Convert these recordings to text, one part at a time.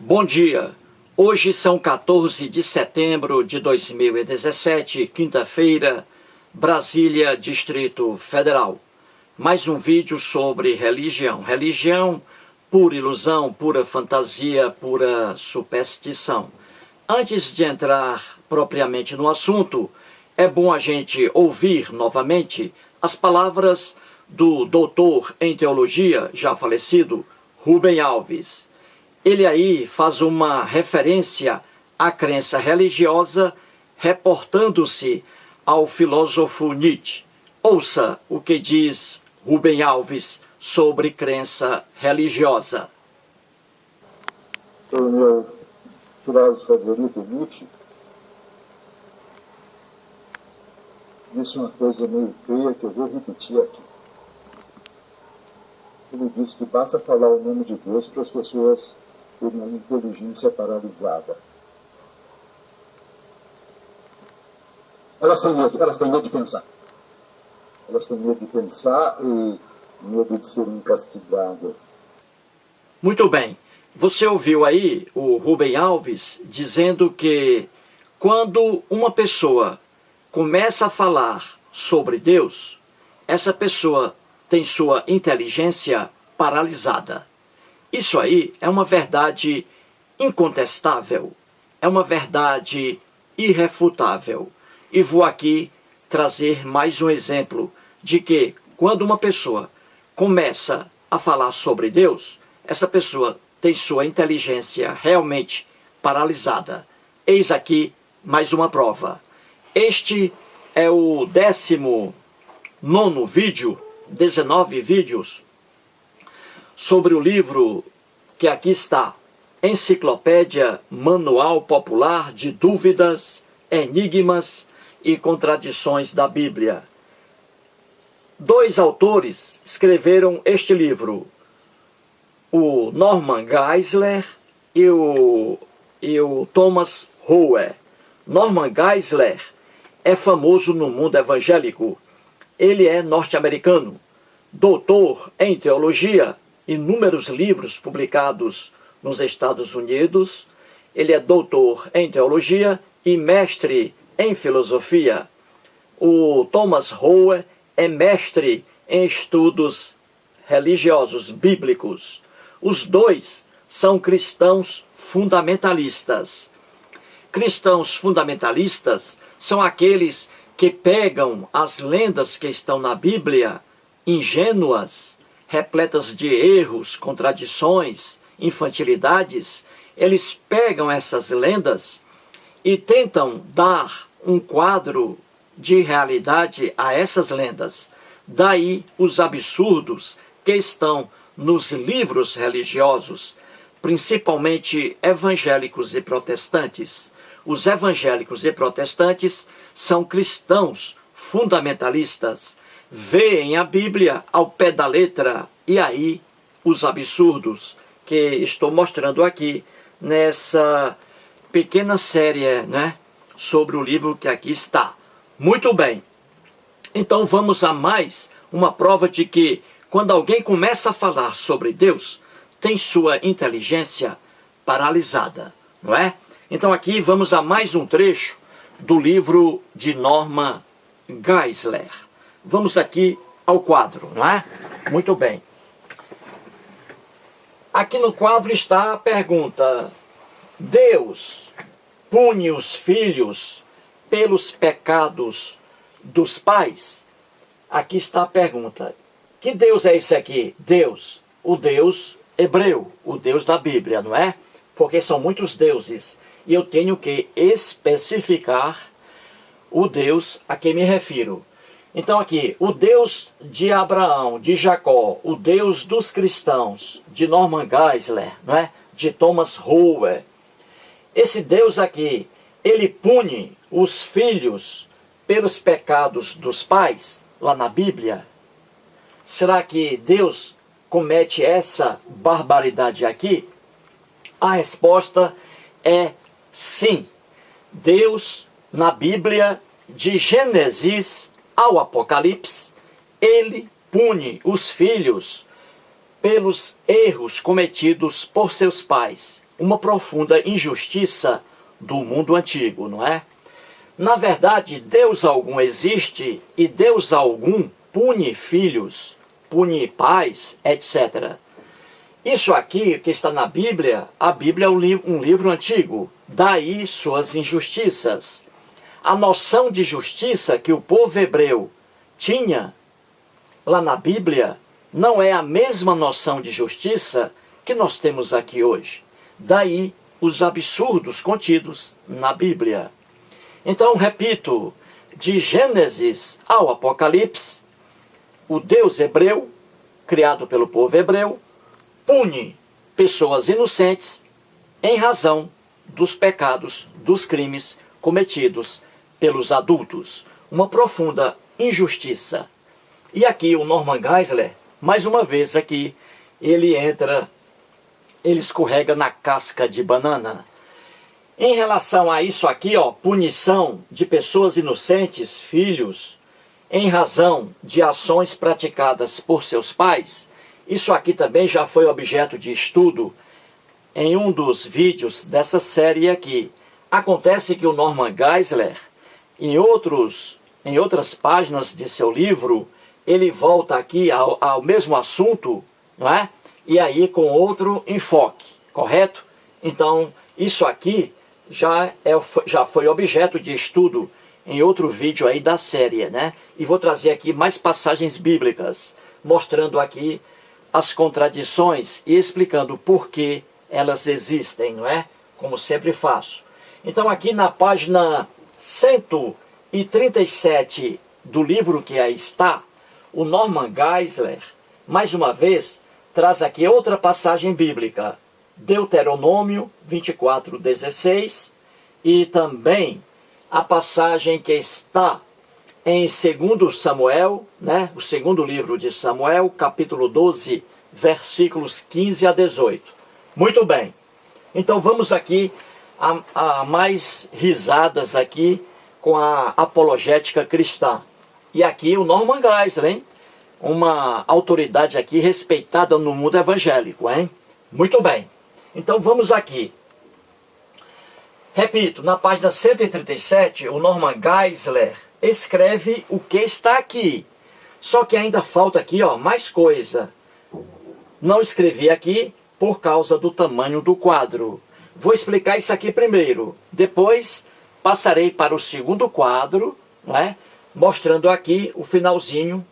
Bom dia, hoje são 14 de setembro de 2017, quinta-feira, Brasília, Distrito Federal. Mais um vídeo sobre religião. Religião, pura ilusão, pura fantasia, pura superstição. Antes de entrar propriamente no assunto, é bom a gente ouvir novamente as palavras do doutor em teologia, já falecido, Rubem Alves. Ele aí faz uma referência à crença religiosa, reportando-se ao filósofo Nietzsche. Ouça o que diz Rubem Alves sobre crença religiosa. O meu filósofo favorito, Nietzsche, disse uma coisa meio feia que eu vou repetir aqui. Ele disse que basta falar o nome de Deus para as pessoas terem uma inteligência paralisada. Elas têm medo de pensar. Elas têm medo de pensar e medo de serem castigadas. Muito bem. Você ouviu aí o Rubem Alves dizendo que quando uma pessoa começa a falar sobre Deus, essa pessoa tem sua inteligência paralisada. Isso aí é uma verdade incontestável, é uma verdade irrefutável. E vou aqui trazer mais um exemplo de que quando uma pessoa começa a falar sobre Deus, essa pessoa tem sua inteligência realmente paralisada. Eis aqui mais uma prova. Este é o 19º vídeo, 19 vídeos, sobre o livro que aqui está, Enciclopédia Manual Popular de Dúvidas, Enigmas e Contradições da Bíblia. Dois autores escreveram este livro, o Norman Geisler e o Thomas Rowe. Norman Geisler é famoso no mundo evangélico. Ele é norte-americano, doutor em teologia, inúmeros livros publicados nos Estados Unidos. Ele é doutor em teologia e mestre em filosofia. O Thomas Rowe é mestre em estudos religiosos, bíblicos. Os dois são cristãos fundamentalistas. Cristãos fundamentalistas são aqueles que pegam as lendas que estão na Bíblia, ingênuas, repletas de erros, contradições, infantilidades. Eles pegam essas lendas e tentam dar um quadro de realidade a essas lendas. Daí os absurdos que estão nos livros religiosos, principalmente evangélicos e protestantes. Os evangélicos e protestantes são cristãos fundamentalistas, veem a Bíblia ao pé da letra, e aí os absurdos que estou mostrando aqui nessa pequena série, sobre o livro que aqui está. Muito bem, então vamos a mais uma prova de que quando alguém começa a falar sobre Deus, tem sua inteligência paralisada, não é? Então aqui vamos a mais um trecho do livro de Norman Geisler. Vamos aqui ao quadro, não é? Muito bem. Aqui no quadro está a pergunta: Deus pune os filhos pelos pecados dos pais? Aqui está a pergunta. Que Deus é esse aqui? Deus, o Deus hebreu, o Deus da Bíblia, não é? Porque são muitos deuses. E eu tenho que especificar o Deus a quem me refiro. Então aqui, o Deus de Abraão, de Jacó, o Deus dos cristãos, de Norman Geisler, não é? De Thomas Rowe. Esse Deus aqui, ele pune os filhos pelos pecados dos pais, lá na Bíblia? Será que Deus comete essa barbaridade aqui? A resposta é sim. Deus, na Bíblia, de Gênesis ao Apocalipse, ele pune os filhos pelos erros cometidos por seus pais. uma profunda injustiça do mundo antigo, não é? Na verdade, Deus algum existe e Deus algum pune filhos, pune pais, etc. Isso aqui que está na Bíblia, a Bíblia é um livro antigo, daí suas injustiças. A noção de justiça que o povo hebreu tinha lá na Bíblia não é a mesma noção de justiça que nós temos aqui hoje. Daí os absurdos contidos na Bíblia. Então, repito, de Gênesis ao Apocalipse, o Deus hebreu, criado pelo povo hebreu, pune pessoas inocentes em razão dos pecados, dos crimes cometidos pelos adultos. Uma profunda injustiça. E aqui o Norman Geisler, mais uma vez aqui, ele escorrega na casca de banana. Em relação a isso aqui, ó, punição de pessoas inocentes, filhos, em razão de ações praticadas por seus pais, isso aqui também já foi objeto de estudo em um dos vídeos dessa série aqui. Acontece que o Norman Geisler, em outras páginas de seu livro, ele volta aqui ao mesmo assunto, não é? E aí com outro enfoque, correto? Então, isso aqui já foi objeto de estudo em outro vídeo aí da série, né? E vou trazer aqui mais passagens bíblicas, mostrando aqui as contradições e explicando por que elas existem, não é? Como sempre faço. Então aqui na página 137 do livro que aí está, o Norman Geisler, mais uma vez, traz aqui outra passagem bíblica, Deuteronômio 24:16, e também a passagem que está em 2 Samuel, né, o segundo livro de Samuel, capítulo 12, versículos 15 a 18. Muito bem, então vamos aqui a mais risadas aqui com a apologética cristã. E aqui o Norman Geisler, hein? Uma autoridade aqui respeitada no mundo evangélico, hein? Muito bem. Então vamos aqui. Repito, na página 137, o Norman Geisler escreve o que está aqui. Só que ainda falta aqui, ó, mais coisa. Não escrevi aqui por causa do tamanho do quadro. Vou explicar isso aqui primeiro. Depois passarei para o segundo quadro, né, mostrando aqui o finalzinho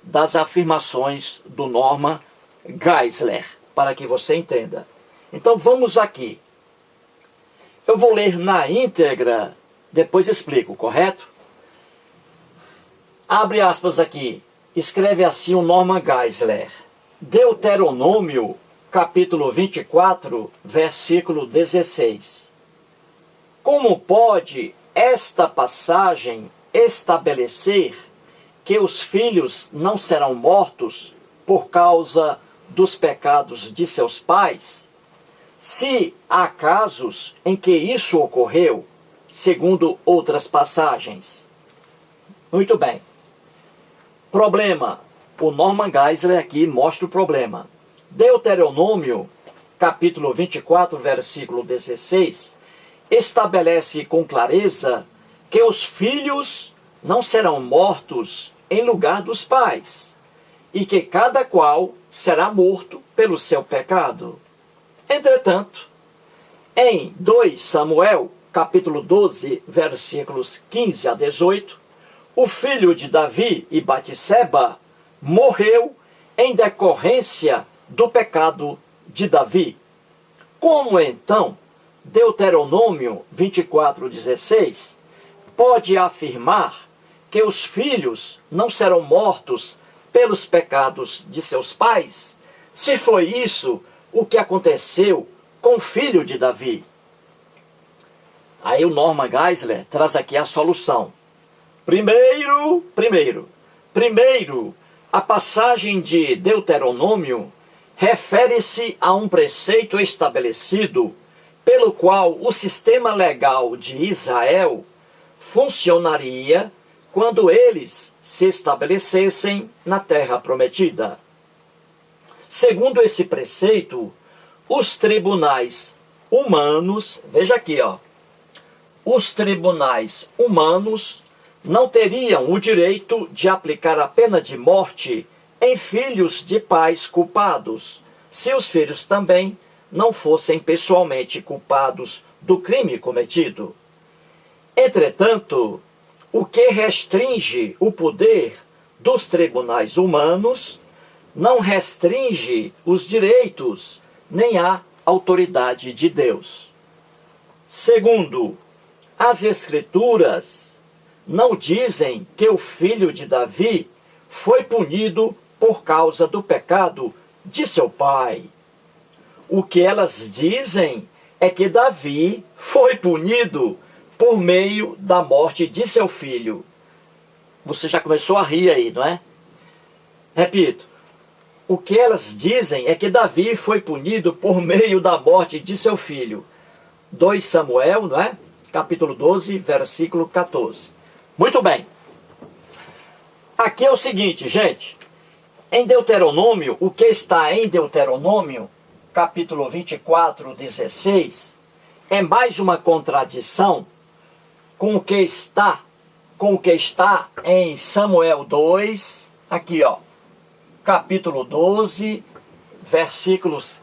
das afirmações do Norman Geisler, para que você entenda. Então vamos aqui. Eu vou ler na íntegra, depois explico, correto? Abre aspas aqui. Escreve assim o Norman Geisler. Deuteronômio, capítulo 24, versículo 16. Como pode esta passagem estabelecer que os filhos não serão mortos por causa dos pecados de seus pais? Se há casos em que isso ocorreu, segundo outras passagens. Muito bem. Problema. O Norman Geisler aqui mostra o problema. Deuteronômio, capítulo 24, versículo 16, estabelece com clareza que os filhos não serão mortos em lugar dos pais, e que cada qual será morto pelo seu pecado. Entretanto, em 2 Samuel, capítulo 12, versículos 15 a 18, o filho de Davi e Batseba morreu em decorrência do pecado de Davi. Como então Deuteronômio 24:16 pode afirmar que os filhos não serão mortos pelos pecados de seus pais, se foi isso o que aconteceu com o filho de Davi? Aí o Norman Geisler traz aqui a solução. Primeiro, a passagem de Deuteronômio refere-se a um preceito estabelecido pelo qual o sistema legal de Israel funcionaria quando eles se estabelecessem na terra prometida. Segundo esse preceito, os tribunais humanos, veja aqui, ó, os tribunais humanos não teriam o direito de aplicar a pena de morte em filhos de pais culpados, se os filhos também não fossem pessoalmente culpados do crime cometido. Entretanto, o que restringe o poder dos tribunais humanos não restringe os direitos nem a autoridade de Deus. Segundo, as Escrituras não dizem que o filho de Davi foi punido por causa do pecado de seu pai. O que elas dizem é que Davi foi punido por meio da morte de seu filho. Você já começou a rir aí, não é? Repito, o que elas dizem é que Davi foi punido por meio da morte de seu filho. 2 Samuel, não é? Capítulo 12, versículo 14. Muito bem. Aqui é o seguinte, gente. Em Deuteronômio, o que está em Deuteronômio, capítulo 24, 16, é mais uma contradição com o que está em Samuel 2, aqui ó, capítulo 12, versículos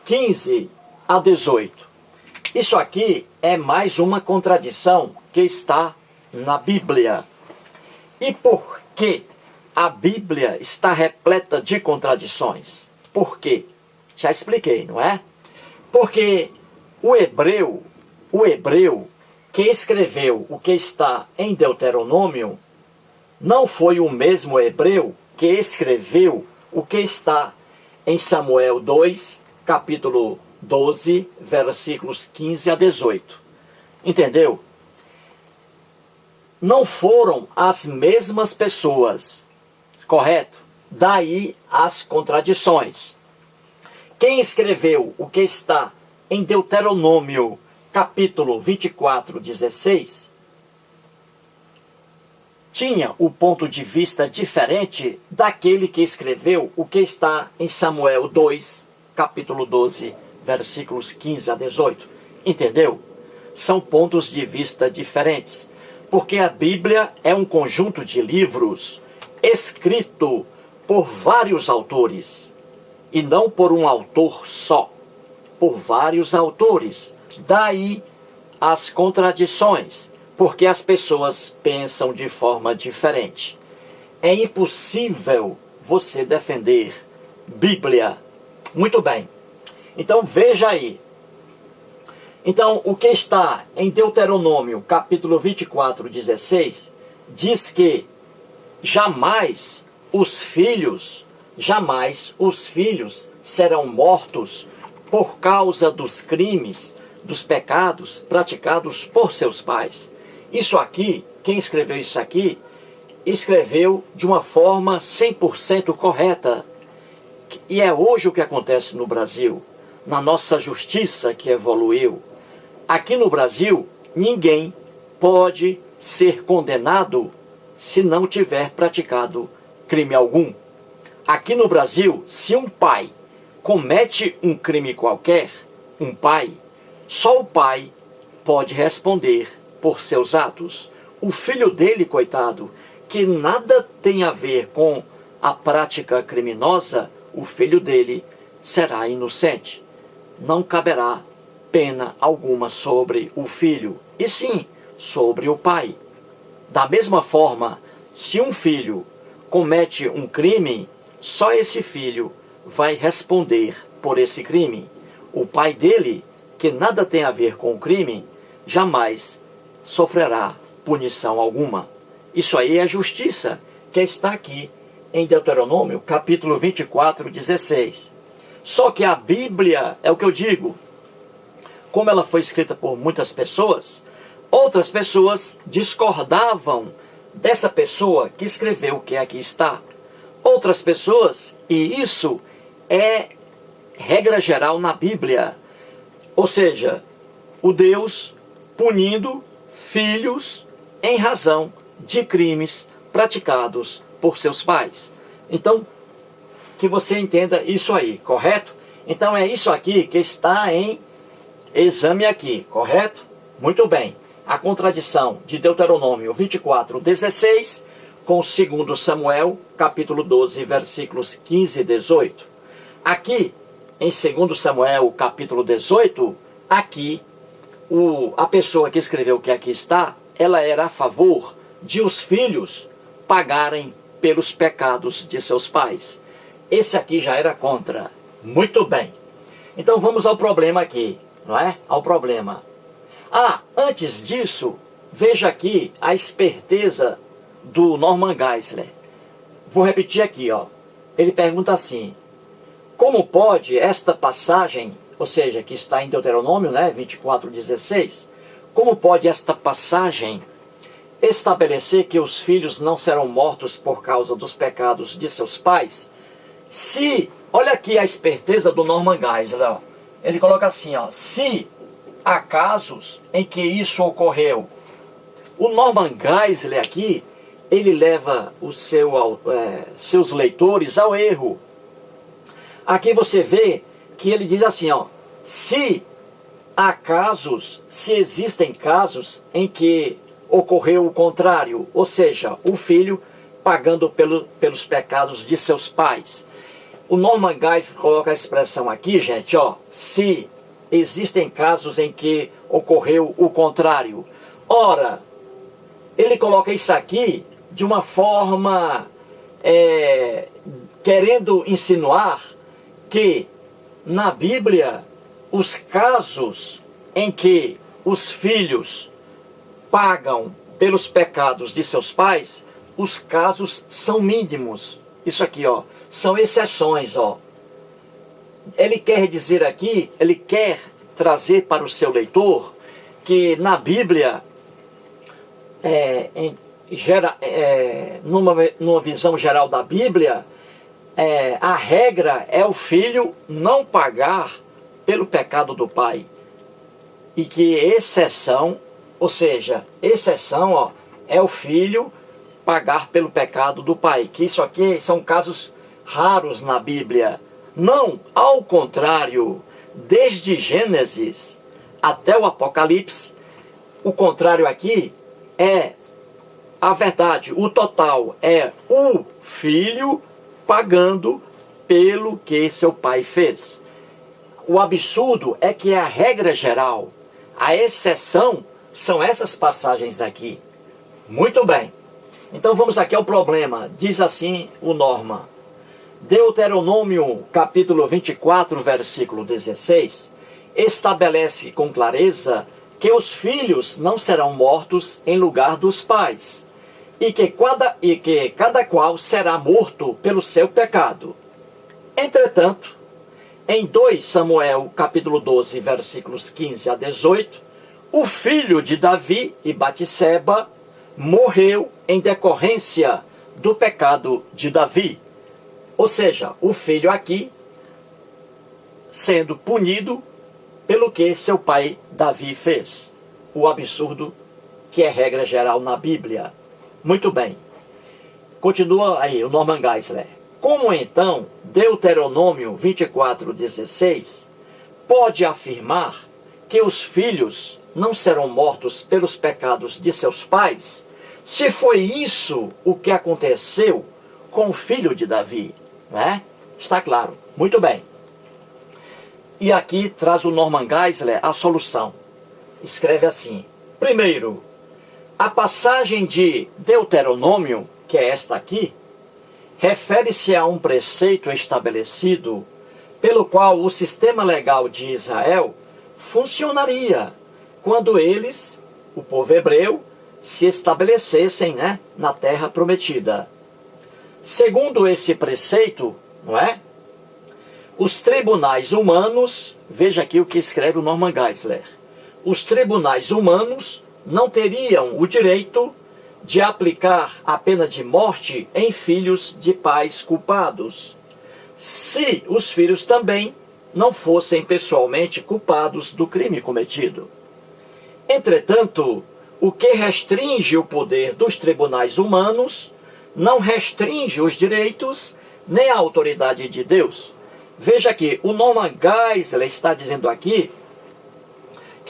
15 a 18. Isso aqui é mais uma contradição que está na Bíblia. E por que a Bíblia está repleta de contradições? Por quê? Já expliquei, não é? Porque o hebreu que escreveu o que está em Deuteronômio não foi o mesmo hebreu que escreveu o que está em Samuel 2, capítulo 12, versículos 15 a 18. Entendeu? Não foram as mesmas pessoas, correto? Daí as contradições. Quem escreveu o que está em Deuteronômio, capítulo 24, 16, tinha o ponto de vista diferente daquele que escreveu o que está em Samuel 2, capítulo 12, versículos 15 a 18. Entendeu? São pontos de vista diferentes, porque a Bíblia é um conjunto de livros escrito por vários autores, e não por um autor só, por vários autores. Daí as contradições, porque as pessoas pensam de forma diferente. É impossível você defender Bíblia. Muito bem. Então veja aí. Então o que está em Deuteronômio, capítulo 24, 16, diz que jamais os filhos serão mortos por causa dos crimes, dos pecados praticados por seus pais. Isso aqui, quem escreveu isso aqui, escreveu de uma forma 100% correta. E é hoje o que acontece no Brasil, na nossa justiça que evoluiu. Aqui no Brasil, ninguém pode ser condenado se não tiver praticado crime algum. Aqui no Brasil, se um pai comete um crime qualquer, só o pai pode responder por seus atos. O filho dele, coitado, que nada tem a ver com a prática criminosa, o filho dele será inocente. Não caberá pena alguma sobre o filho, e sim sobre o pai. Da mesma forma, se um filho comete um crime, só esse filho vai responder por esse crime. O pai dele, que nada tem a ver com o crime, jamais sofrerá punição alguma. Isso aí é justiça, que está aqui em Deuteronômio, capítulo 24, 16. Só que a Bíblia, é o que eu digo, como ela foi escrita por muitas pessoas, outras pessoas discordavam dessa pessoa que escreveu o que aqui está. Outras pessoas, e isso é regra geral na Bíblia, ou seja, o Deus punindo filhos em razão de crimes praticados por seus pais. Então, que você entenda isso aí, correto? Então é isso aqui que está em Exame aqui, correto? Muito bem. A contradição de Deuteronômio 24:16 com 2 Samuel, capítulo 12, versículos 15 e 18. Aqui, em 2 Samuel, capítulo 18, aqui, a pessoa que escreveu o que aqui está, ela era a favor de os filhos pagarem pelos pecados de seus pais. Esse aqui já era contra. Muito bem. Então vamos ao problema aqui, não é? Ao problema. Antes disso, veja aqui a esperteza do Norman Geisler. Vou repetir aqui, ó. Ele pergunta assim: como pode esta passagem, ou seja, que está em Deuteronômio, né, 24:16, como pode esta passagem estabelecer que os filhos não serão mortos por causa dos pecados de seus pais? Se, olha aqui a esperteza do Norman Geisler, ó. Ele coloca assim, ó: se há casos em que isso ocorreu. O Norman Geisler aqui, ele leva seus leitores ao erro. Aqui você vê que ele diz assim, ó: se há casos, se existem casos em que ocorreu o contrário, ou seja, o filho pagando pelos pecados de seus pais. O Norman Geisler coloca a expressão aqui, gente, ó: se existem casos em que ocorreu o contrário. Ora, ele coloca isso aqui de uma forma querendo insinuar que na Bíblia os casos em que os filhos pagam pelos pecados de seus pais, os casos são mínimos. Isso aqui, ó, são exceções, ó. Ele quer dizer aqui, ele quer trazer para o seu leitor que na Bíblia, numa visão geral da Bíblia, a regra é o filho não pagar pelo pecado do pai. E que exceção, ou seja, exceção, ó, é o filho pagar pelo pecado do pai. Que isso aqui são casos raros na Bíblia. Não, ao contrário, desde Gênesis até o Apocalipse, o contrário aqui é a verdade, o total é o filho pagando pelo que seu pai fez. O absurdo é que é a regra geral, a exceção são essas passagens aqui. Muito bem. Então vamos aqui ao problema. Diz assim o Norman: Deuteronômio capítulo 24, versículo 16, estabelece com clareza que os filhos não serão mortos em lugar dos pais, e que cada qual será morto pelo seu pecado. Entretanto, em 2 Samuel capítulo 12, versículos 15 a 18, o filho de Davi e Batseba morreu em decorrência do pecado de Davi. Ou seja, o filho aqui sendo punido pelo que seu pai Davi fez. O absurdo que é regra geral na Bíblia. Muito bem. Continua aí o Norman Geisler. Como então Deuteronômio 24:16 pode afirmar que os filhos não serão mortos pelos pecados de seus pais, se foi isso o que aconteceu com o filho de Davi? Né? Está claro. Muito bem. E aqui traz o Norman Geisler a solução. Escreve assim: primeiro, a passagem de Deuteronômio, que é esta aqui, refere-se a um preceito estabelecido pelo qual o sistema legal de Israel funcionaria quando eles, o povo hebreu, se estabelecessem, né, na terra prometida. Segundo esse preceito, não é? Os tribunais humanos, veja aqui o que escreve o Norman Geisler, os tribunais humanos não teriam o direito de aplicar a pena de morte em filhos de pais culpados, se os filhos também não fossem pessoalmente culpados do crime cometido. Entretanto, o que restringe o poder dos tribunais humanos não restringe os direitos nem a autoridade de Deus. Veja aqui, o Norman Geisler está dizendo aqui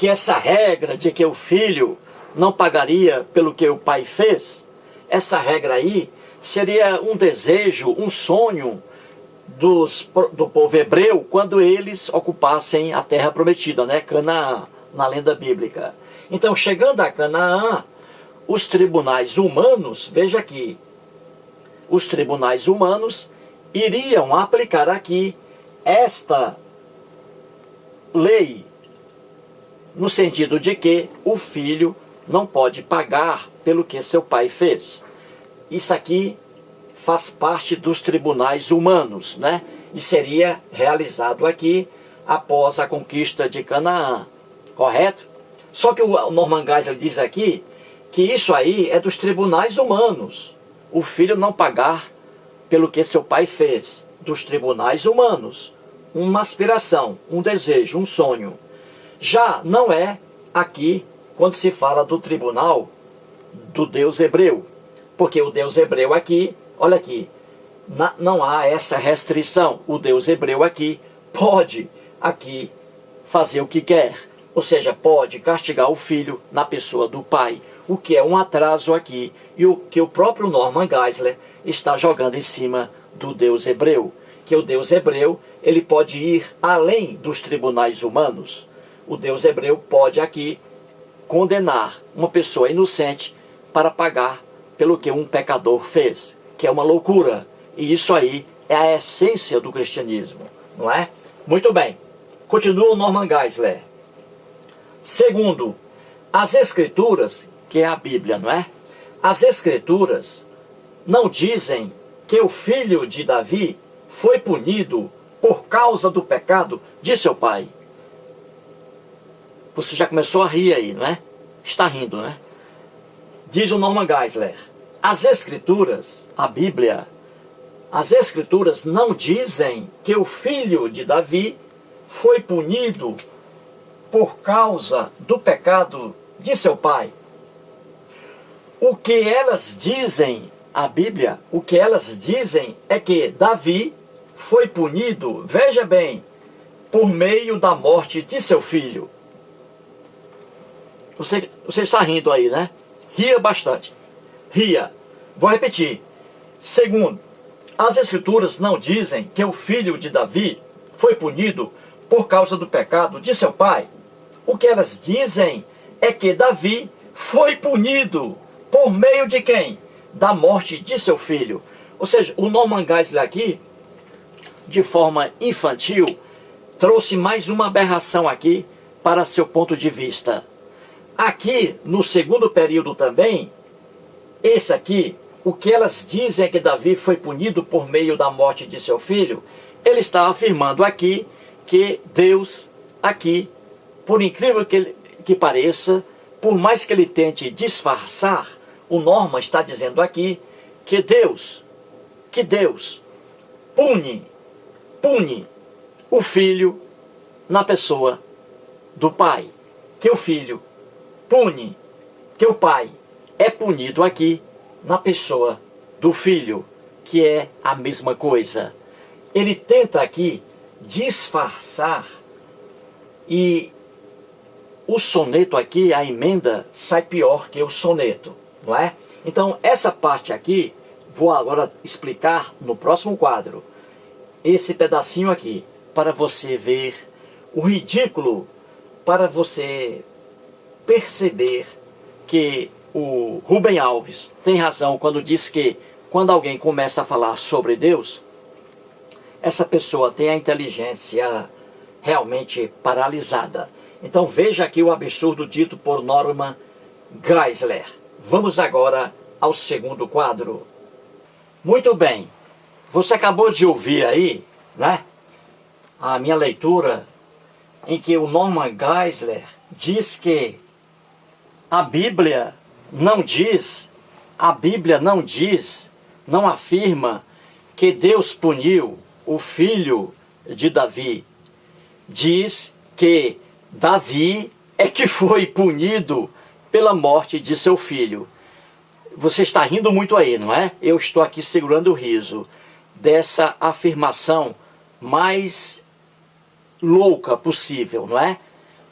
que essa regra de que o filho não pagaria pelo que o pai fez, essa regra aí seria um desejo, um sonho do povo hebreu quando eles ocupassem a terra prometida, né? Canaã, na lenda bíblica. Então, chegando a Canaã, os tribunais humanos, veja aqui, os tribunais humanos iriam aplicar aqui esta lei, no sentido de que o filho não pode pagar pelo que seu pai fez. Isso aqui faz parte dos tribunais humanos, né? E seria realizado aqui após a conquista de Canaã, correto? Só que o Norman Geisler diz aqui que isso aí é dos tribunais humanos. O filho não pagar pelo que seu pai fez, dos tribunais humanos. Uma aspiração, um desejo, um sonho. Já não é aqui quando se fala do tribunal do Deus hebreu. Porque o Deus hebreu aqui, olha aqui, não há essa restrição. O Deus hebreu aqui pode aqui fazer o que quer. Ou seja, pode castigar o filho na pessoa do pai. O que é um atraso aqui. E o que o próprio Norman Geisler está jogando em cima do Deus hebreu. Que o Deus hebreu, ele pode ir além dos tribunais humanos. O Deus hebreu pode aqui condenar uma pessoa inocente para pagar pelo que um pecador fez, que é uma loucura. E isso aí é a essência do cristianismo, não é? Muito bem. Continua o Norman Geisler. Segundo, as Escrituras, que é a Bíblia, não é? As Escrituras não dizem que o filho de Davi foi punido por causa do pecado de seu pai. Você já começou a rir aí, não é? Está rindo, não é? Diz o Norman Geisler, as Escrituras, a Bíblia, as Escrituras não dizem que o filho de Davi foi punido por causa do pecado de seu pai. O que elas dizem, a Bíblia, o que elas dizem é que Davi foi punido, veja bem, por meio da morte de seu filho. Você está rindo aí, né? Ria bastante. Ria. Vou repetir. Segundo, as Escrituras não dizem que o filho de Davi foi punido por causa do pecado de seu pai. O que elas dizem é que Davi foi punido por meio de quem? Da morte de seu filho. Ou seja, o Norman Geisler aqui, de forma infantil, trouxe mais uma aberração aqui para seu ponto de vista. Aqui, no segundo período também, esse aqui, o que elas dizem é que Davi foi punido por meio da morte de seu filho, ele está afirmando aqui que Deus, aqui, por incrível que pareça, por mais que ele tente disfarçar, o Norman está dizendo aqui que Deus pune o filho na pessoa do pai. Que o filho pune, que o pai é punido aqui na pessoa do filho, que é a mesma coisa. Ele tenta aqui disfarçar e o soneto aqui, a emenda, sai pior que o soneto, não é? Então, essa parte aqui, vou agora explicar no próximo quadro. Esse pedacinho aqui, para você ver o ridículo, para você perceber que o Rubem Alves tem razão quando diz que quando alguém começa a falar sobre Deus, essa pessoa tem a inteligência realmente paralisada. Então veja aqui o absurdo dito por Norman Geisler. Vamos agora ao segundo quadro. Muito bem, você acabou de ouvir aí, né, a minha leitura em que o Norman Geisler diz que a Bíblia não afirma que Deus puniu o filho de Davi. Diz que Davi é que foi punido pela morte de seu filho. Você está rindo muito aí, não é? Eu estou aqui segurando o riso dessa afirmação mais louca possível, não é?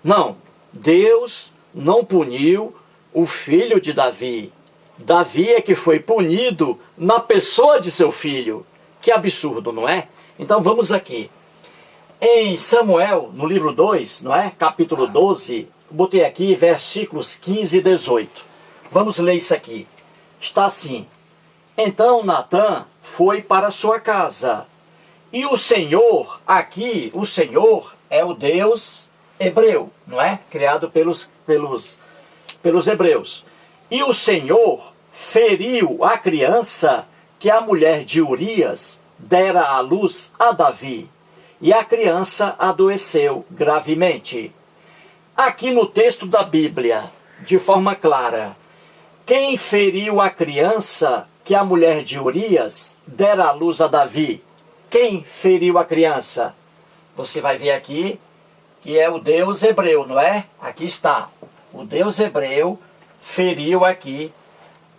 Não, Deus não puniu o filho de Davi. Davi é que foi punido na pessoa de seu filho. Que absurdo, não é? Então vamos aqui. Em Samuel, no livro 2, não é? Capítulo 12, botei aqui versículos 15 e 18. Vamos ler isso aqui. Está assim: então Natã foi para sua casa. E o Senhor, aqui, o Senhor é o Deus hebreu, não é? Criado pelos hebreus. E o Senhor feriu a criança que a mulher de Urias dera à luz a Davi. E a criança adoeceu gravemente. Aqui no texto da Bíblia, de forma clara, quem feriu a criança que a mulher de Urias dera à luz a Davi? Quem feriu a criança? Você vai ver aqui que é o Deus hebreu, não é? Aqui está. O Deus hebreu feriu aqui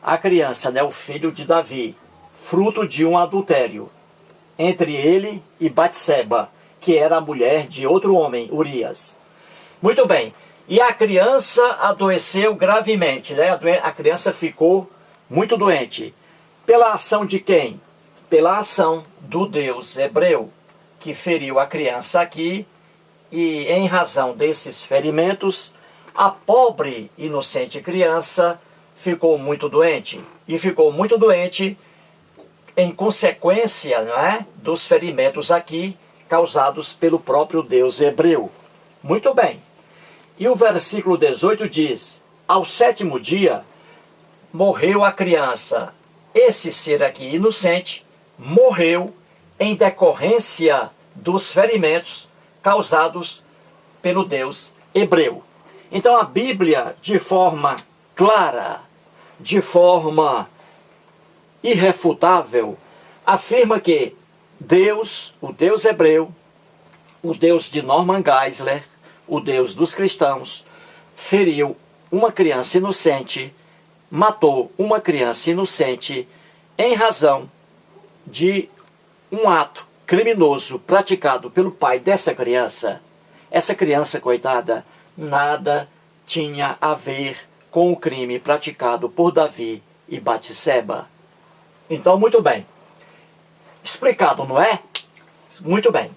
a criança, né? O filho de Davi, fruto de um adultério entre ele e Batseba, que era a mulher de outro homem, Urias. Muito bem. E a criança adoeceu gravemente, né? A criança ficou muito doente. Pela ação de quem? Pela ação do Deus hebreu, que feriu a criança aqui, e em razão desses ferimentos, a pobre inocente criança ficou muito doente. E ficou muito doente em consequência, não é, dos ferimentos aqui causados pelo próprio Deus hebreu. Muito bem. E o versículo 18 diz: ao 7º dia morreu a criança. Esse ser aqui inocente morreu em decorrência dos ferimentos causados pelo Deus hebreu. Então a Bíblia, de forma clara, de forma irrefutável, afirma que Deus, o Deus hebreu, o Deus de Norman Geisler, o Deus dos cristãos, feriu uma criança inocente, matou uma criança inocente em razão de um ato criminoso praticado pelo pai dessa criança. Essa criança, coitada, nada tinha a ver com o crime praticado por Davi e Batseba. Então, muito bem. Explicado, não é? Muito bem.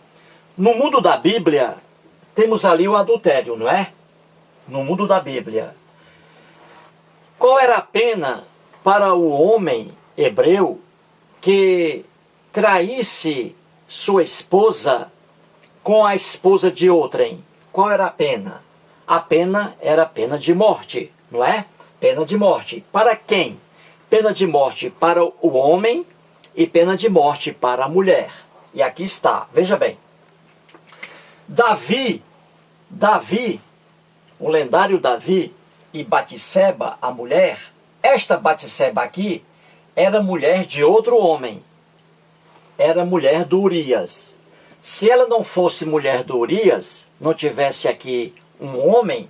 No mundo da Bíblia, temos ali o adultério, não é? No mundo da Bíblia. Qual era a pena para o homem hebreu que traísse sua esposa com a esposa de outrem? Qual era a pena? A pena era pena de morte, não é? Pena de morte. Para quem? Pena de morte para o homem e pena de morte para a mulher. E aqui está, veja bem. Davi, o lendário Davi e Batseba, a mulher, esta Batseba aqui era mulher de outro homem. Era mulher do Urias. Se ela não fosse mulher do Urias, não tivesse aqui um homem,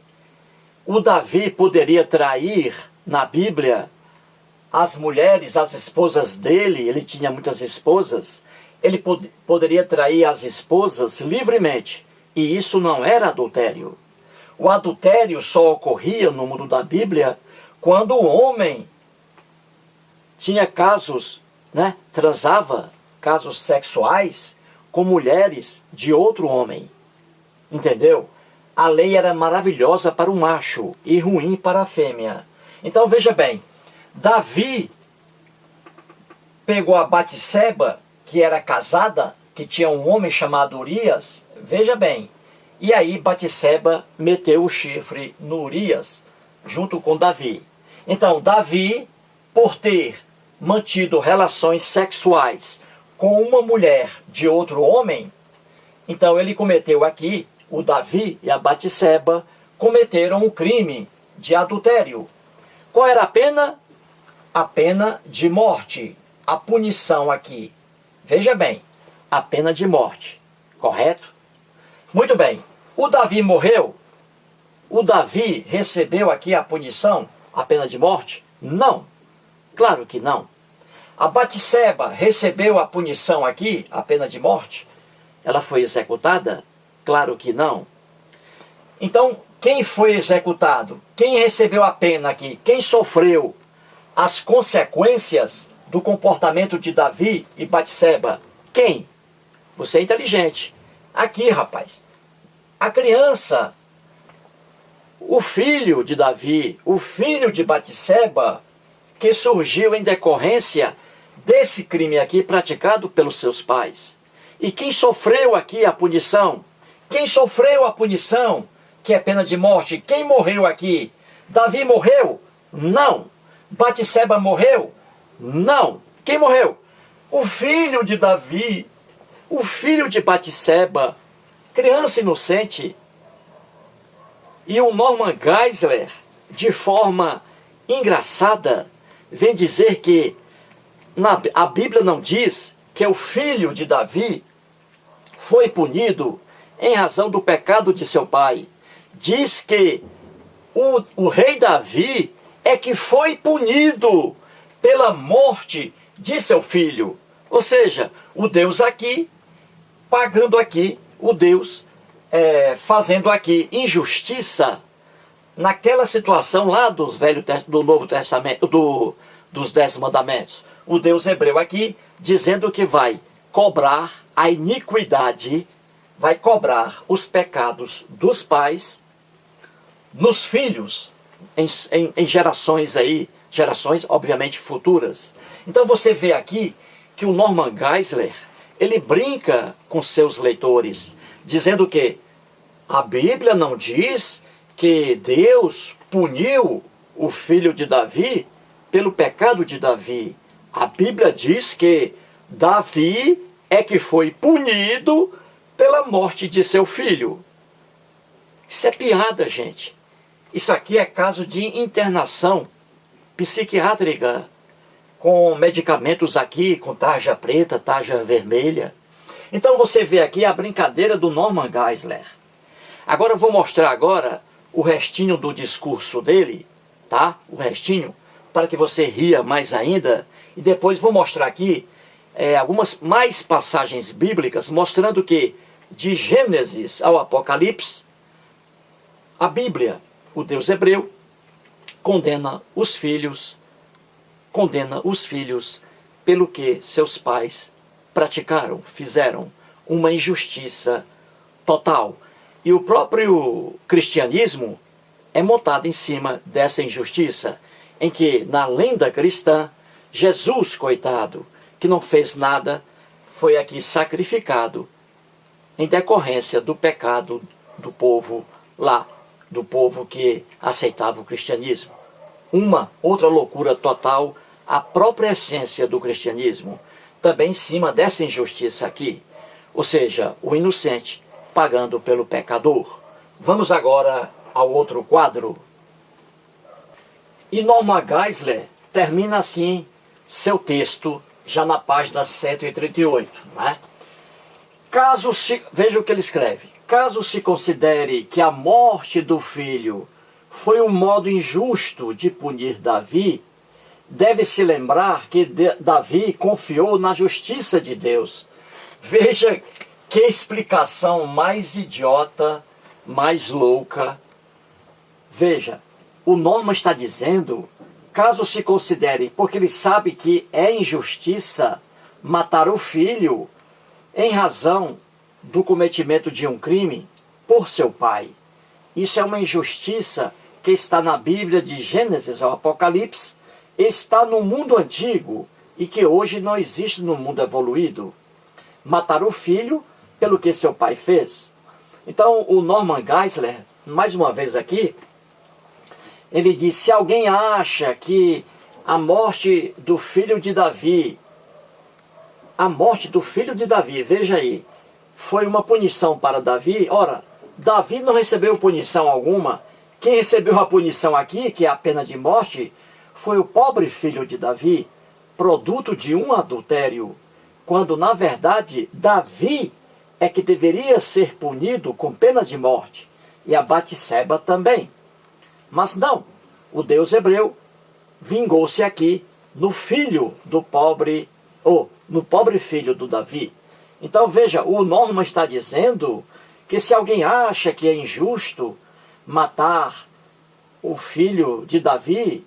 o Davi poderia trair na Bíblia as mulheres, as esposas dele. Ele tinha muitas esposas. Ele poderia trair as esposas livremente. E isso não era adultério. O adultério só ocorria no mundo da Bíblia quando o homem tinha casos, né, transava, casos sexuais com mulheres de outro homem. Entendeu? A lei era maravilhosa para o macho e ruim para a fêmea. Então veja bem, Davi pegou a Batseba, que era casada, que tinha um homem chamado Urias, veja bem, e aí Batseba meteu o chifre no Urias, junto com Davi. Então Davi, por ter mantido relações sexuais com uma mulher de outro homem, então ele cometeu aqui, o Davi e a Batseba cometeram um crime de adultério. Qual era a pena? A pena de morte. A punição aqui. Veja bem, a pena de morte. Correto? Muito bem. O Davi morreu? O Davi recebeu aqui a punição, a pena de morte? Não. Claro que não. A Batseba recebeu a punição aqui, a pena de morte? Ela foi executada? Claro que não. Então, quem foi executado? Quem recebeu a pena aqui? Quem sofreu as consequências do comportamento de Davi e Batseba? Quem? Você é inteligente. Aqui, rapaz. A criança, o filho de Davi, o filho de Batseba, que surgiu em decorrência desse crime aqui praticado pelos seus pais. E quem sofreu aqui a punição? Quem sofreu a punição, que é pena de morte? Quem morreu aqui? Davi morreu? Não. Batseba morreu? Não. Quem morreu? O filho de Davi, o filho de Batseba, criança inocente. E o Norman Geisler, de forma engraçada, vem dizer que a Bíblia não diz que o filho de Davi foi punido em razão do pecado de seu pai. Diz que o rei Davi é que foi punido pela morte de seu filho. Ou seja, o Deus aqui, pagando aqui, o Deus fazendo aqui injustiça naquela situação lá do Novo Testamento, dos 10 mandamentos. O Deus hebreu aqui dizendo que vai cobrar a iniquidade, vai cobrar os pecados dos pais nos filhos, em gerações aí, gerações obviamente futuras. Então você vê aqui que o Norman Geisler, ele brinca com seus leitores, dizendo que a Bíblia não diz que Deus puniu o filho de Davi pelo pecado de Davi. A Bíblia diz que Davi é que foi punido pela morte de seu filho. Isso é piada, gente. Isso aqui é caso de internação psiquiátrica, com medicamentos aqui, com tarja preta, tarja vermelha. Então você vê aqui a brincadeira do Norman Geisler. Agora eu vou mostrar agora o restinho do discurso dele, tá? O restinho, para que você ria mais ainda. E depois vou mostrar aqui algumas mais passagens bíblicas, mostrando que de Gênesis ao Apocalipse, a Bíblia, o Deus hebreu, condena os filhos pelo que seus pais praticaram, fizeram uma injustiça total. E o próprio cristianismo é montado em cima dessa injustiça, em que na lenda cristã, Jesus, coitado, que não fez nada, foi aqui sacrificado em decorrência do pecado do povo lá, do povo que aceitava o cristianismo. Uma outra loucura total, a própria essência do cristianismo, também em cima dessa injustiça aqui. Ou seja, o inocente pagando pelo pecador. Vamos agora ao outro quadro. E Norman Geisler termina assim seu texto, já na página 138. Né? Veja o que ele escreve. Caso se considere que a morte do filho foi um modo injusto de punir Davi, deve-se lembrar que Davi confiou na justiça de Deus. Veja que explicação mais idiota, mais louca. Veja, o Norman está dizendo, caso se considere, porque ele sabe que é injustiça matar o filho em razão do cometimento de um crime por seu pai. Isso é uma injustiça que está na Bíblia de Gênesis ao Apocalipse, está no mundo antigo e que hoje não existe no mundo evoluído. Matar o filho pelo que seu pai fez. Então o Norman Geisler, mais uma vez aqui, ele diz, se alguém acha que a morte do filho de Davi, veja aí, foi uma punição para Davi, ora, Davi não recebeu punição alguma. Quem recebeu a punição aqui, que é a pena de morte, foi o pobre filho de Davi, produto de um adultério, quando na verdade Davi é que deveria ser punido com pena de morte, e a Batseba também. Mas não, o Deus hebreu vingou-se aqui no filho do pobre, no pobre filho do Davi. Então veja, o Norman está dizendo que se alguém acha que é injusto matar o filho de Davi,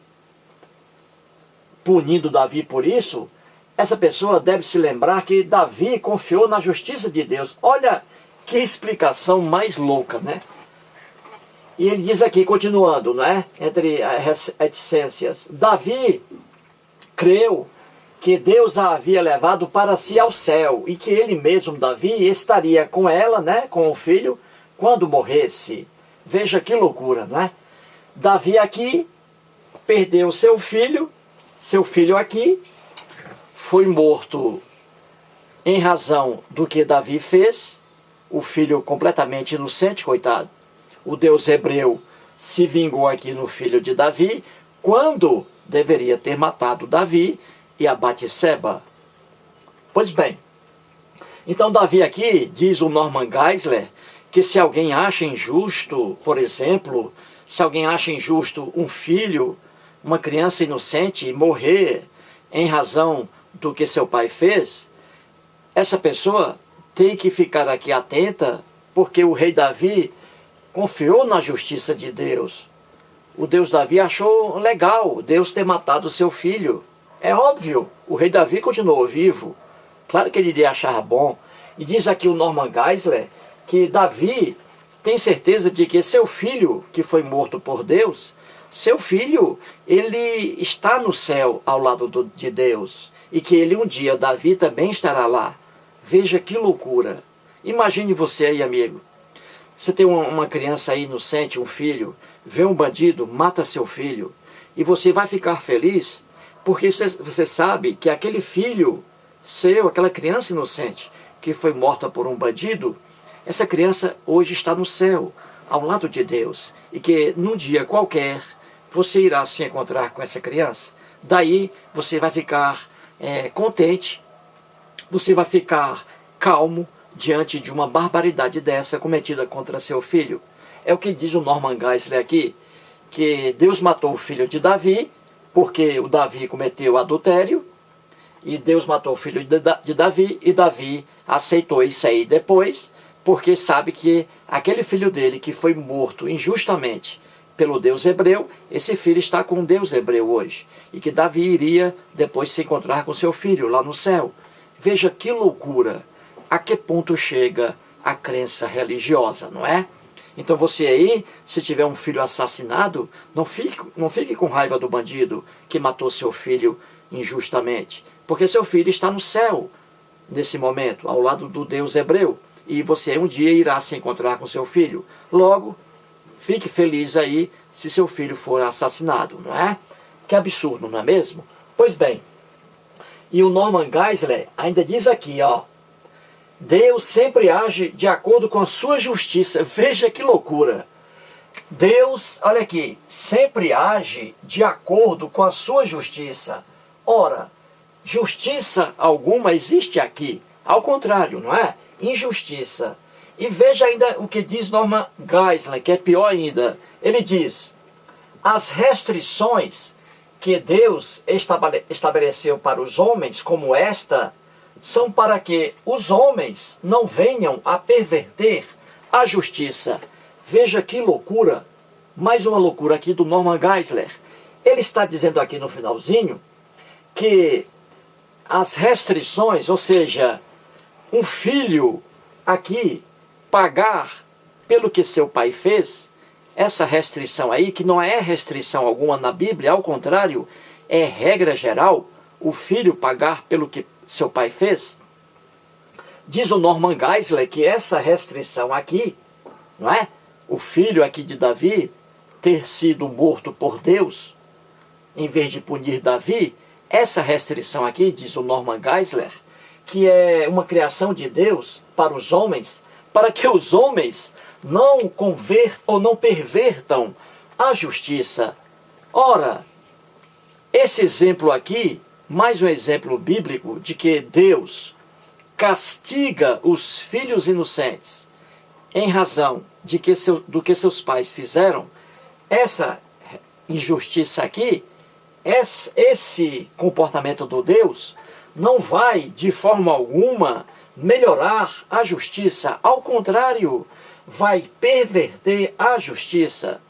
punindo Davi por isso, essa pessoa deve se lembrar que Davi confiou na justiça de Deus. Olha que explicação mais louca, né? E ele diz aqui, continuando, né? Entre as reticências, Davi creu que Deus a havia levado para si ao céu e que ele mesmo, Davi, estaria com ela, né? Com o filho, quando morresse. Veja que loucura, não é? Davi aqui perdeu seu filho aqui foi morto em razão do que Davi fez, o filho completamente inocente, coitado. O Deus hebreu se vingou aqui no filho de Davi, quando deveria ter matado Davi e a Batseba. Pois bem, então Davi aqui, diz o Norman Geisler, que se alguém acha injusto, por exemplo, se alguém acha injusto um filho, uma criança inocente, morrer em razão do que seu pai fez, essa pessoa tem que ficar aqui atenta, porque o rei Davi confiou na justiça de Deus. O Deus Davi achou legal Deus ter matado seu filho. É óbvio, o rei Davi continuou vivo. Claro que ele iria achar bom. E diz aqui o Norman Geisler que Davi tem certeza de que seu filho, que foi morto por Deus, seu filho, ele está no céu ao lado de Deus. E que ele um dia, Davi, também estará lá. Veja que loucura. Imagine você aí, amigo. Você tem uma criança aí inocente, um filho, vê um bandido, mata seu filho, e você vai ficar feliz, porque você sabe que aquele filho seu, aquela criança inocente, que foi morta por um bandido, essa criança hoje está no céu, ao lado de Deus, e que num dia qualquer você irá se encontrar com essa criança. Daí você vai ficar contente, você vai ficar calmo diante de uma barbaridade dessa cometida contra seu filho. É o que diz o Norman Geisler aqui, que Deus matou o filho de Davi, porque o Davi cometeu adultério, e Deus matou o filho de Davi, e Davi aceitou isso aí depois, porque sabe que aquele filho dele que foi morto injustamente pelo Deus hebreu, esse filho está com o Deus hebreu hoje, e que Davi iria depois se encontrar com seu filho lá no céu. Veja que loucura, a que ponto chega a crença religiosa, não é? Então você aí, se tiver um filho assassinado, não fique com raiva do bandido que matou seu filho injustamente, porque seu filho está no céu, nesse momento, ao lado do Deus hebreu, e você um dia irá se encontrar com seu filho. Logo, fique feliz aí se seu filho for assassinado, não é? Que absurdo, não é mesmo? Pois bem, e o Norman Geisler ainda diz aqui, ó, Deus sempre age de acordo com a sua justiça. Veja que loucura. Deus, olha aqui, sempre age de acordo com a sua justiça. Ora, justiça alguma existe aqui. Ao contrário, não é? Injustiça. E veja ainda o que diz Norman Geisler, que é pior ainda. Ele diz, as restrições que Deus estabeleceu para os homens, como esta, são para que os homens não venham a perverter a justiça. Veja que loucura, mais uma loucura aqui do Norman Geisler. Ele está dizendo aqui no finalzinho que as restrições, ou seja, um filho aqui pagar pelo que seu pai fez, essa restrição aí, que não é restrição alguma na Bíblia, ao contrário, é regra geral, o filho pagar pelo que seu pai fez. Diz o Norman Geisler que essa restrição aqui, não é? O filho aqui de Davi ter sido morto por Deus, em vez de punir Davi, essa restrição aqui, diz o Norman Geisler, que é uma criação de Deus para os homens, para que os homens não não pervertam a justiça. Ora, esse exemplo aqui, mais um exemplo bíblico de que Deus castiga os filhos inocentes em razão do que seus pais fizeram, essa injustiça aqui, esse comportamento do Deus, não vai de forma alguma melhorar a justiça. Ao contrário, vai perverter a justiça?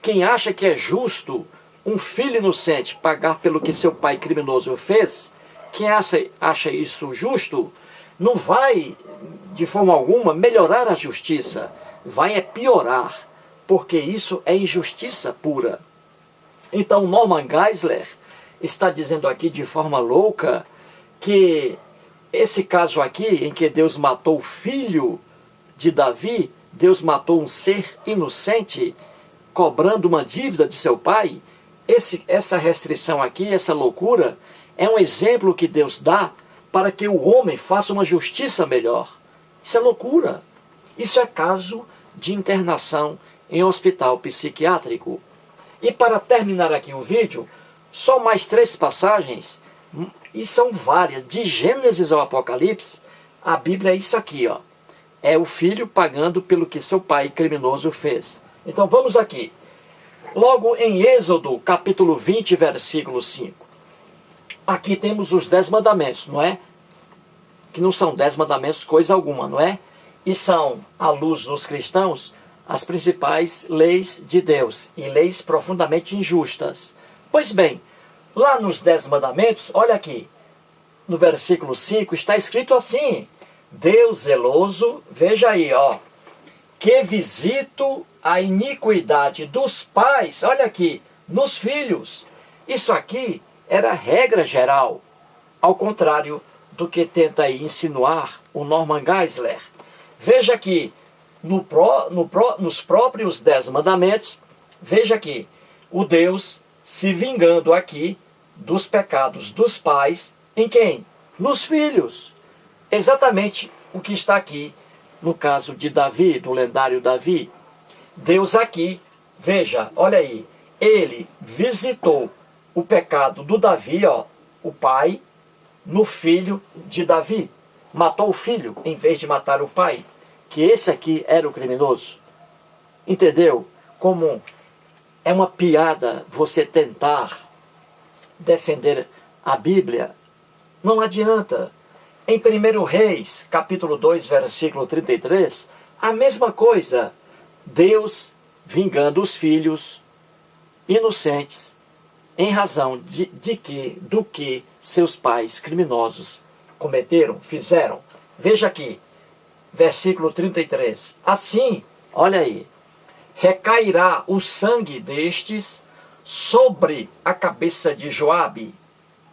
Quem acha que é justo um filho inocente pagar pelo que seu pai criminoso fez, quem acha isso justo, não vai, de forma alguma, melhorar a justiça. Vai piorar, porque isso é injustiça pura. Então, Norman Geisler está dizendo aqui de forma louca que esse caso aqui, em que Deus matou o filho de Davi, Deus matou um ser inocente, cobrando uma dívida de seu pai, essa restrição aqui, essa loucura, é um exemplo que Deus dá para que o homem faça uma justiça melhor. Isso é loucura. Isso é caso de internação em hospital psiquiátrico. E para terminar aqui o vídeo, só mais 3 passagens, e são várias, de Gênesis ao Apocalipse. A Bíblia é isso aqui, ó. É o filho pagando pelo que seu pai criminoso fez. Então vamos aqui. Logo em Êxodo, capítulo 20, versículo 5. Aqui temos os 10 mandamentos, não é? Que não são 10 mandamentos coisa alguma, não é? E são, à luz dos cristãos, as principais leis de Deus, e leis profundamente injustas. Pois bem, lá nos 10 mandamentos, olha aqui, no versículo 5, está escrito assim: Deus zeloso, veja aí, ó, que visito a iniquidade dos pais, olha aqui, nos filhos. Isso aqui era regra geral, ao contrário do que tenta aí insinuar o Norman Geisler. Veja aqui, nos próprios 10 mandamentos, veja aqui, o Deus se vingando aqui dos pecados dos pais, em quem? Nos filhos. Exatamente o que está aqui no caso de Davi, do lendário Davi. Deus aqui, veja, olha aí, ele visitou o pecado do Davi, ó, o pai, no filho de Davi. Matou o filho em vez de matar o pai, que esse aqui era o criminoso. Entendeu? Como é uma piada você tentar defender a Bíblia. Não adianta. Em 1 Reis, capítulo 2, versículo 33, a mesma coisa. Deus vingando os filhos inocentes em razão do que seus pais criminosos cometeram, fizeram. Veja aqui, versículo 33. Assim, olha aí, recairá o sangue destes sobre a cabeça de Joabe.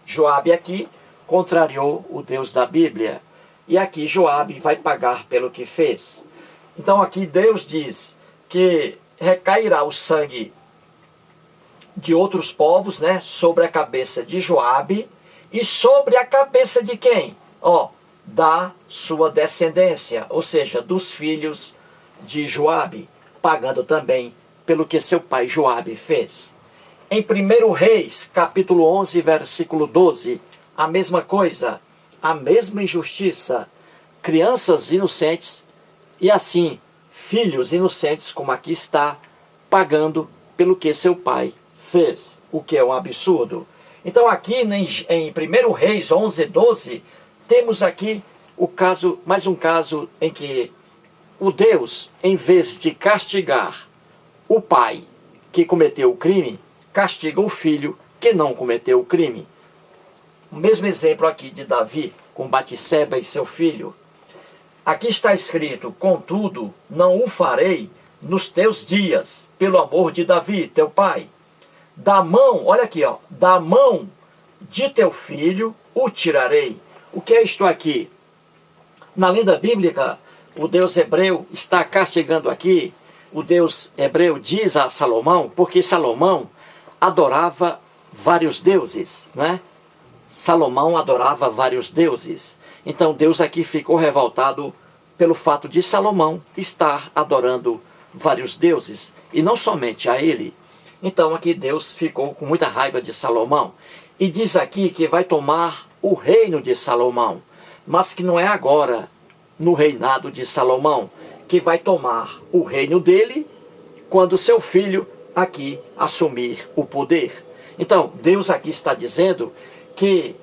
Joabe aqui contrariou o Deus da Bíblia. E aqui Joabe vai pagar pelo que fez. Então aqui Deus diz que recairá o sangue de outros povos, né, sobre a cabeça de Joabe e sobre a cabeça de quem? Ó, da sua descendência, ou seja, dos filhos de Joabe, pagando também pelo que seu pai Joabe fez. Em 1 Reis, capítulo 11, versículo 12, a mesma coisa, a mesma injustiça, crianças inocentes e assim, filhos inocentes, como aqui está, pagando pelo que seu pai fez, o que é um absurdo. Então aqui em 1 Reis 11, 12, temos aqui o caso, mais um caso em que o Deus, em vez de castigar o pai que cometeu o crime, castiga o filho que não cometeu o crime. O mesmo exemplo aqui de Davi com Batseba e seu filho. Aqui está escrito: contudo, não o farei nos teus dias, pelo amor de Davi, teu pai. Da mão, olha aqui, ó, da mão de teu filho o tirarei. O que é isto aqui? Na lenda bíblica, o Deus hebreu está castigando aqui. O Deus hebreu diz a Salomão, porque Salomão adorava vários deuses, né? Salomão adorava vários deuses. Então Deus aqui ficou revoltado pelo fato de Salomão estar adorando vários deuses, e não somente a ele. Então aqui Deus ficou com muita raiva de Salomão, e diz aqui que vai tomar o reino de Salomão, mas que não é agora, no reinado de Salomão, que vai tomar o reino dele, quando seu filho aqui assumir o poder. Então Deus aqui está dizendo que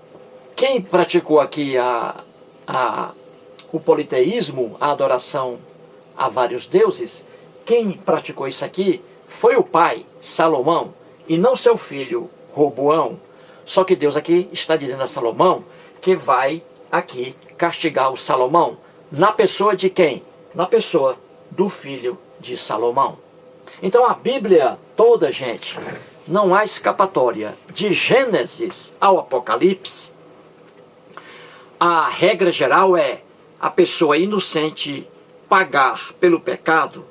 quem praticou aqui o politeísmo, a adoração a vários deuses, quem praticou isso aqui foi o pai, Salomão, e não seu filho, Roboão. Só que Deus aqui está dizendo a Salomão que vai aqui castigar o Salomão. Na pessoa de quem? Na pessoa do filho de Salomão. Então a Bíblia toda, gente, não há escapatória. De Gênesis ao Apocalipse, a regra geral é a pessoa inocente pagar pelo pecado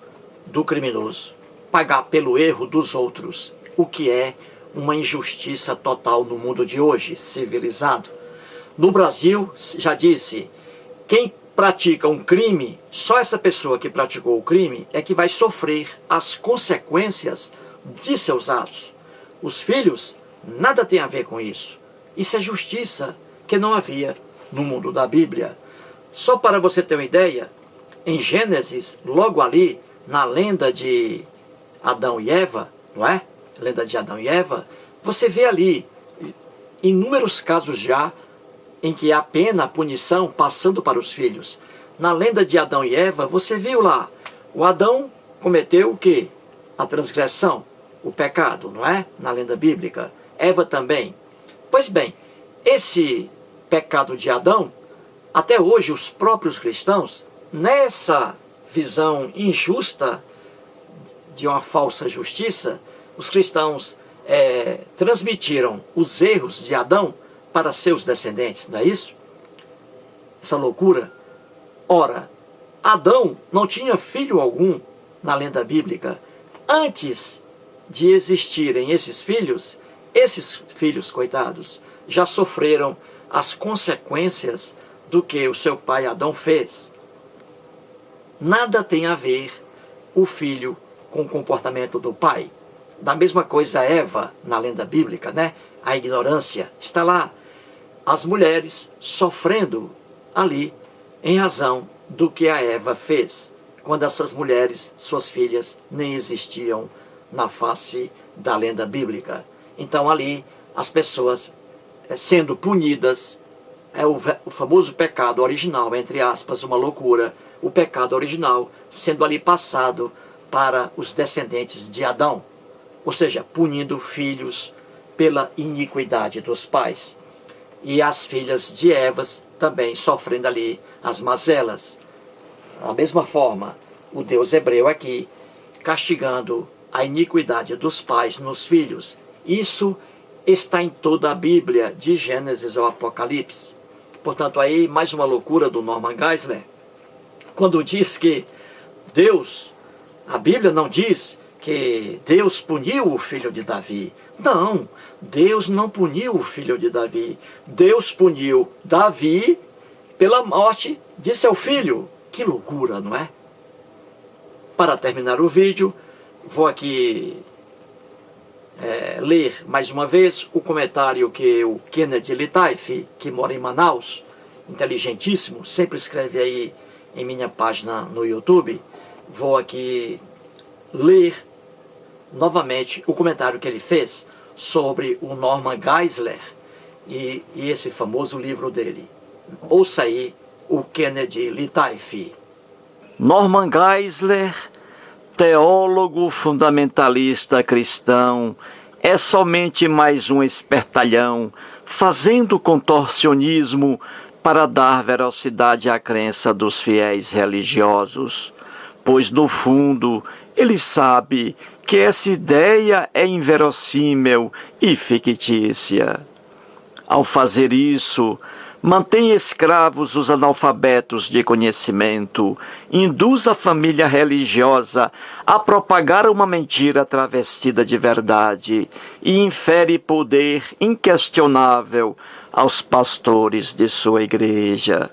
do criminoso, pagar pelo erro dos outros, o que é uma injustiça total no mundo de hoje, civilizado. No Brasil, já disse, quem pratica um crime, só essa pessoa que praticou o crime é que vai sofrer as consequências de seus atos. Os filhos, nada tem a ver com isso. Isso é justiça que não havia no mundo da Bíblia. Só para você ter uma ideia, em Gênesis, logo ali, na lenda de Adão e Eva, não é? Lenda de Adão e Eva, você vê ali inúmeros casos já em que há pena, a punição passando para os filhos. Na lenda de Adão e Eva, você viu lá, o Adão cometeu o quê? A transgressão, o pecado, não é? Na lenda bíblica. Eva também. Pois bem, esse pecado de Adão, até hoje os próprios cristãos, nessa visão injusta de uma falsa justiça, os cristãos transmitiram os erros de Adão para seus descendentes, não é isso? Essa loucura. Ora, Adão não tinha filho algum na lenda bíblica. Antes de existirem esses filhos, coitados, já sofreram as consequências do que o seu pai Adão fez. Nada tem a ver o filho com o comportamento do pai. Da mesma coisa Eva, na lenda bíblica, né? A ignorância está lá. As mulheres sofrendo ali em razão do que a Eva fez, quando essas mulheres, suas filhas, nem existiam na face da lenda bíblica. Então ali as pessoas sendo punidas, o famoso pecado original, entre aspas, uma loucura, o pecado original sendo ali passado para os descendentes de Adão, ou seja, punindo filhos pela iniquidade dos pais. E as filhas de Eva também sofrendo ali as mazelas. Da mesma forma, o Deus hebreu aqui castigando a iniquidade dos pais nos filhos. Isso está em toda a Bíblia, de Gênesis ao Apocalipse. Portanto, aí mais uma loucura do Norman Geisler, quando diz que Deus, a Bíblia não diz que Deus puniu o filho de Davi. Não, Deus não puniu o filho de Davi. Deus puniu Davi pela morte de seu filho. Que loucura, não é? Para terminar o vídeo, vou aqui ler mais uma vez o comentário que o Kennedy Litaif, que mora em Manaus, inteligentíssimo, sempre escreve aí em minha página no YouTube. Vou aqui ler novamente o comentário que ele fez sobre o Norman Geisler e esse famoso livro dele. Ouça aí o Kennedy Litaif. Norman Geisler, teólogo fundamentalista cristão, é somente mais um espertalhão fazendo contorcionismo para dar veracidade à crença dos fiéis religiosos, pois no fundo ele sabe que essa ideia é inverossímil e fictícia. Ao fazer isso, mantém escravos os analfabetos de conhecimento, induz a família religiosa a propagar uma mentira travestida de verdade e infere poder inquestionável aos pastores de sua igreja.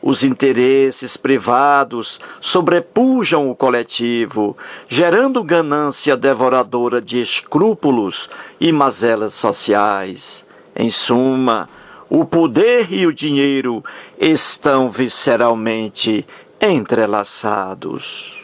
Os interesses privados sobrepujam o coletivo, gerando ganância devoradora de escrúpulos e mazelas sociais. Em suma, o poder e o dinheiro estão visceralmente entrelaçados.